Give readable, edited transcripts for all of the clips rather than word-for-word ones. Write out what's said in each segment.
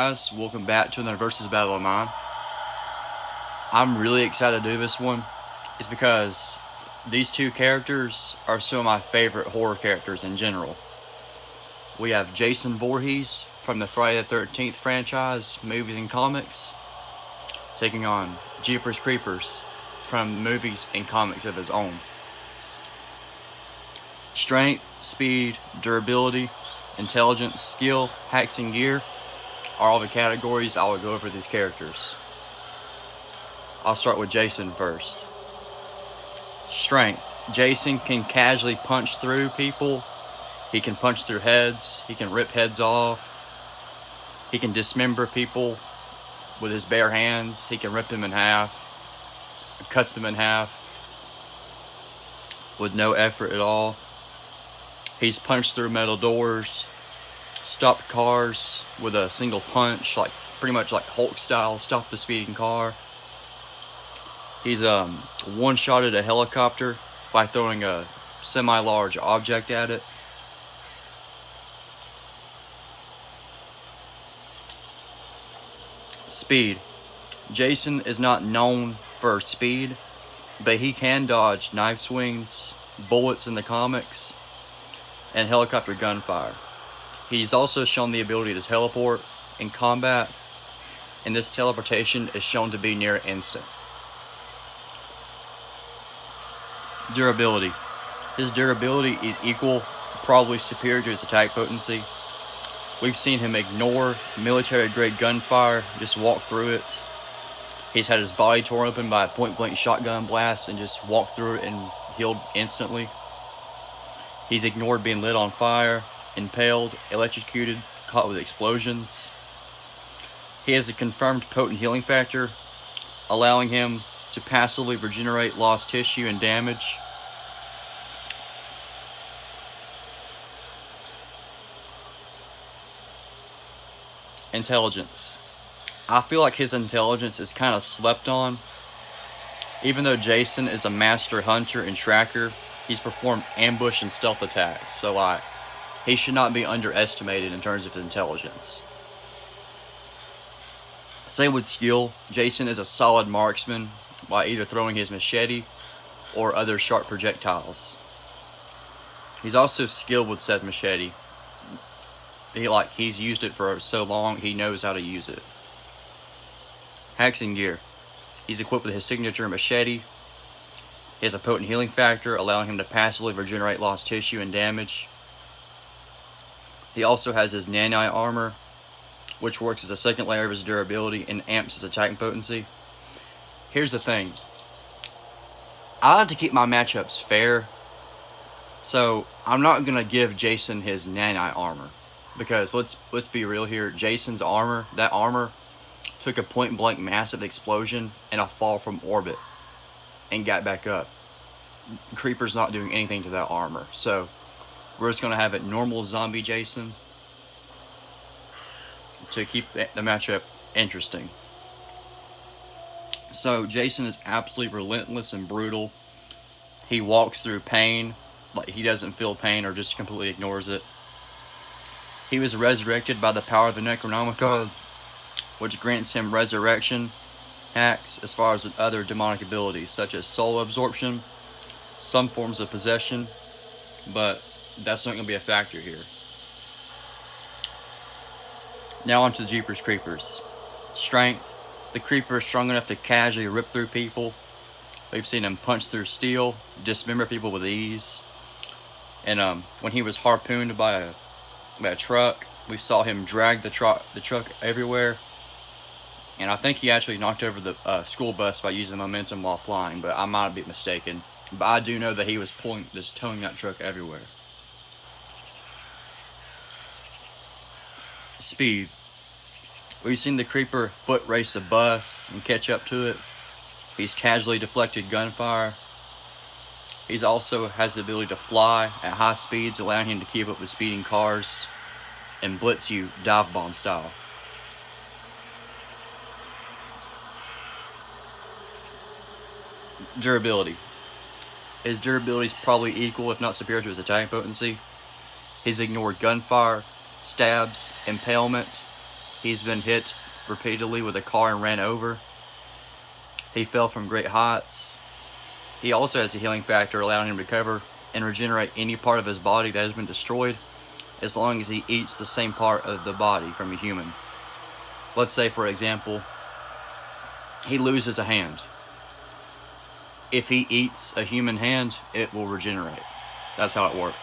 guys, welcome back to another Versus Battle of mine. I'm really excited to do this one. It's because these two characters are some of my favorite horror characters in general. We have Jason Voorhees from the Friday the 13th franchise, movies and comics, taking on Jeepers Creepers from movies and comics of his own. Strength, speed, durability, intelligence, skill, hacks, and gear are all the categories I will go over these characters. I'll start with Jason first. Strength. Jason can casually punch through people. He can punch through heads. He can rip heads off. He can dismember people with his bare hands. He can rip them in half, cut them in half with no effort at all. He's punched through metal doors, stopped cars with a single punch, like pretty much like Hulk style, stopped the speeding car. He's one-shotted a helicopter by throwing a semi-large object at it. Speed. Jason is not known for speed, but he can dodge knife swings, bullets in the comics, and helicopter gunfire. He's also shown the ability to teleport in combat, and this teleportation is shown to be near instant. Durability. His durability is equal, probably superior to his attack potency. We've seen him ignore military-grade gunfire, just walk through it. He's had his body torn open by a point-blank shotgun blast and just walked through it and healed instantly. He's ignored being lit on fire, impaled, electrocuted, caught with explosions. He has a confirmed potent healing factor, allowing him to passively regenerate lost tissue and damage. Intelligence. I feel like his intelligence is kind of slept on. Even though Jason is a master hunter and tracker, he's performed ambush and stealth attacks, so he should not be underestimated in terms of his intelligence. Same with skill. Jason is a solid marksman by either throwing his machete or other sharp projectiles. He's also skilled with said machete. He's used it for so long, he knows how to use it. Hacks and gear. He's equipped with his signature machete. He has a potent healing factor, allowing him to passively regenerate lost tissue and damage. He also has his nani armor, which works as a second layer of his durability and amps his attack potency. Here's the thing. I like to keep my matchups fair, so I'm not going to give Jason his nani armor. Because let's be real here, Jason's armor, that armor took a point-blank massive explosion and a fall from orbit and got back up. Creeper's not doing anything to that armor, so we're just going to have it normal zombie Jason to keep the matchup interesting. So Jason is absolutely relentless and brutal. He walks through pain, like he doesn't feel pain or just completely ignores it. He was resurrected by the power of the Necronomicon, which grants him resurrection hacks as far as other demonic abilities, such as soul absorption, some forms of possession, but that's not going to be a factor here. Now on to the Jeepers Creepers. Strength. The Creeper is strong enough to casually rip through people. We've seen him punch through steel, dismember people with ease. And when he was harpooned by a truck, we saw him drag the truck everywhere. And I think he actually knocked over the school bus by using momentum while flying, but I might be mistaken. But I do know that he was towing that truck everywhere. Speed. We've seen the Creeper foot race a bus and catch up to it. He's casually deflected gunfire. He also has the ability to fly at high speeds, allowing him to keep up with speeding cars and blitz you dive bomb style. Durability. His durability is probably equal, if not superior, to his attack potency. He's ignored gunfire, stabs, impalement. He's been hit repeatedly with a car and ran over. He fell from great heights. He also has a healing factor allowing him to recover and regenerate any part of his body that has been destroyed, as long as he eats the same part of the body from a human. Let's say, for example, he loses a hand. If he eats a human hand, it will regenerate. That's how it works.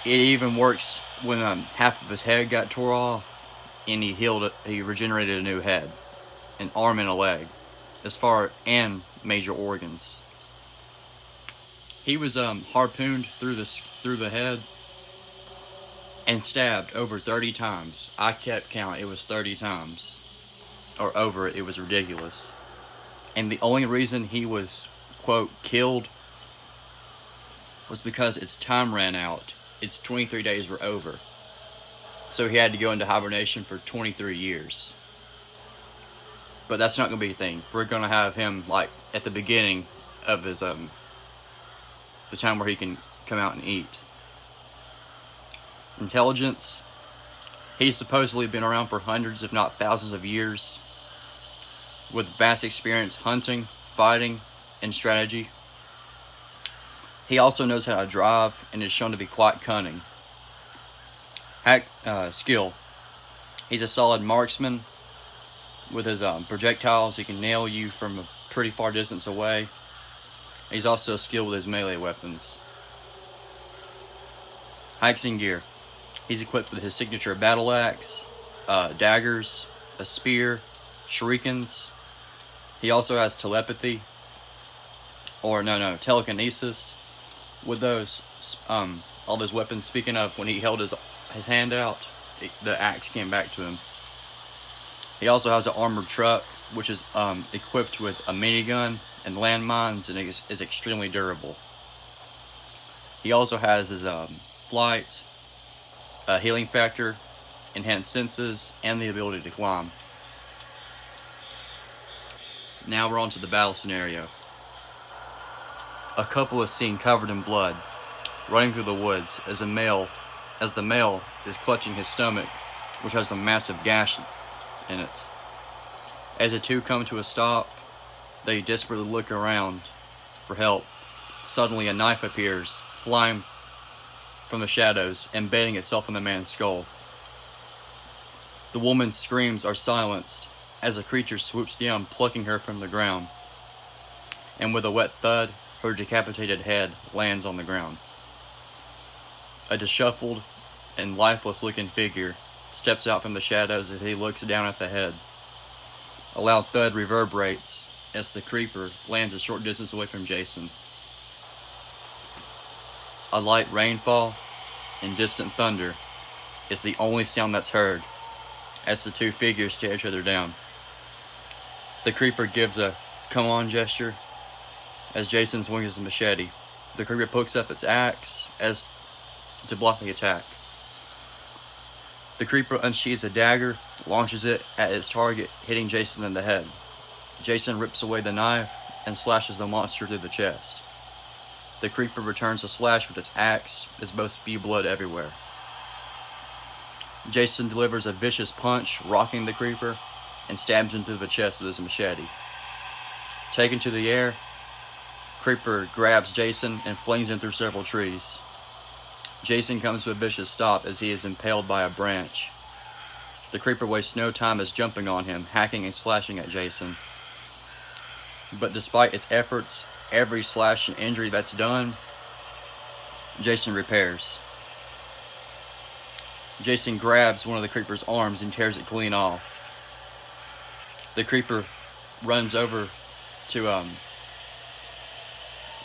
It even works when half of his head got tore off, and he regenerated a new head, an arm and a leg, and major organs. He was harpooned through the head and stabbed over 30 times. I kept count. It was 30 times. Or over it. It was ridiculous. And the only reason he was, quote, killed was because its time ran out. Its 23 days were over. So he had to go into hibernation for 23 years. But that's not going to be a thing. We're going to have him, like, at the beginning of his, the time where he can come out and eat. Intelligence. He's supposedly been around for hundreds, if not thousands of years, with vast experience hunting, fighting, and strategy. He also knows how to drive and is shown to be quite cunning. Skill. He's a solid marksman. With his projectiles, he can nail you from a pretty far distance away. He's also skilled with his melee weapons. Hacking gear. He's equipped with his signature battle axe, daggers, a spear, shurikens. He also has telepathy, telekinesis with those, all those weapons. Speaking of, when he held his hand out, the axe came back to him. He also has an armored truck, which is equipped with a minigun and landmines, and is extremely durable. He also has his flight, healing factor, enhanced senses, and the ability to climb. Now we're on to the battle scenario. A couple is seen covered in blood, running through the woods as the male is clutching his stomach, which has a massive gash in it. As the two come to a stop, they desperately look around for help. Suddenly a knife appears, flying from the shadows, embedding itself in the man's skull. The woman's screams are silenced as a creature swoops down, plucking her from the ground. And with a wet thud, her decapitated head lands on the ground. A disheveled and lifeless-looking figure steps out from the shadows as he looks down at the head. A loud thud reverberates as the creeper lands a short distance away from Jason. A light rainfall and distant thunder is the only sound that's heard as the two figures stare each other down. The creeper gives a "come on" gesture as Jason swings his machete. The creeper picks up its axe as to block the attack. The creeper unsheathes a dagger, launches it at its target, hitting Jason in the head. Jason rips away the knife and slashes the monster through the chest. The creeper returns a slash with its axe as both spew blood everywhere. Jason delivers a vicious punch, rocking the creeper, and stabs him through the chest with his machete. Taken to the air, creeper grabs Jason and flings him through several trees. Jason comes to a vicious stop as he is impaled by a branch. The creeper wastes no time as jumping on him, hacking and slashing at Jason. But despite its efforts, every slash and injury that's done, Jason repairs. Jason grabs one of the creeper's arms and tears it clean off. The creeper runs over to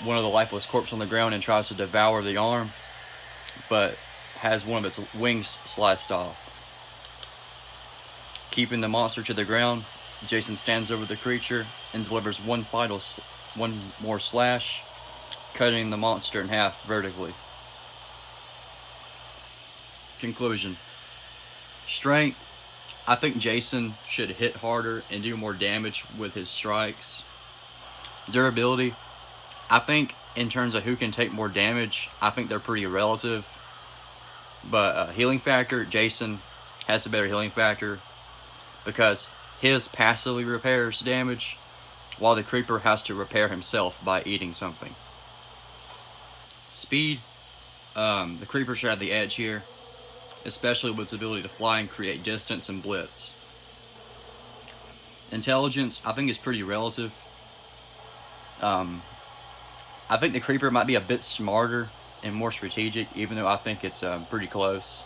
one of the lifeless corpses on the ground and tries to devour the arm, but has one of its wings sliced off. Keeping the monster to the ground, Jason stands over the creature and delivers one more slash, cutting the monster in half vertically. Conclusion. Strength. I think Jason should hit harder and do more damage with his strikes. Durability. I think in terms of who can take more damage, I think they're pretty relative. But healing factor, Jason has a better healing factor because his passively repairs damage, while the creeper has to repair himself by eating something. Speed, the creeper should have the edge here, especially with its ability to fly and create distance and blitz. Intelligence, I think, is pretty relative. I think the creeper might be a bit smarter and more strategic, even though I think it's pretty close.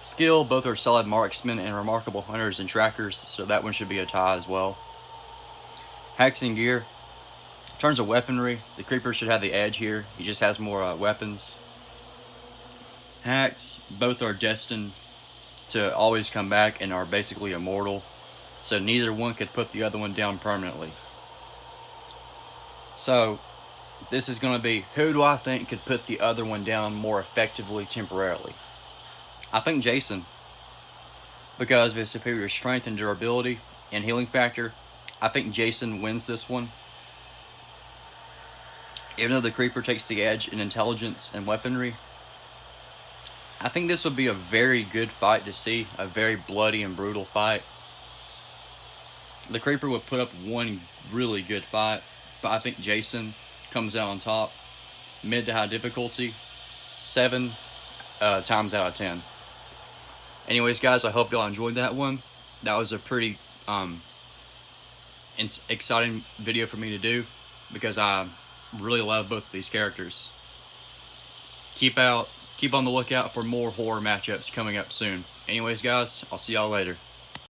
Skill, both are solid marksmen and remarkable hunters and trackers, so that one should be a tie as well. Hacks and gear. In terms of weaponry, the creeper should have the edge here. He just has more weapons. Hacks, both are destined to always come back and are basically immortal, so neither one could put the other one down permanently. So this is going to be, who do I think could put the other one down more effectively temporarily? I think Jason, because of his superior strength and durability and healing factor. I think Jason wins this one. Even though the creeper takes the edge in intelligence and weaponry, I think this would be a very good fight to see, a very bloody and brutal fight. The creeper would put up one really good fight, but I think Jason comes out on top. Mid to high difficulty, 7 times out of 10. Anyways, guys, I hope y'all enjoyed that one. That was a pretty exciting video for me to do because I really love both of these characters. Keep on the lookout for more horror matchups coming up soon. Anyways, guys, I'll see y'all later.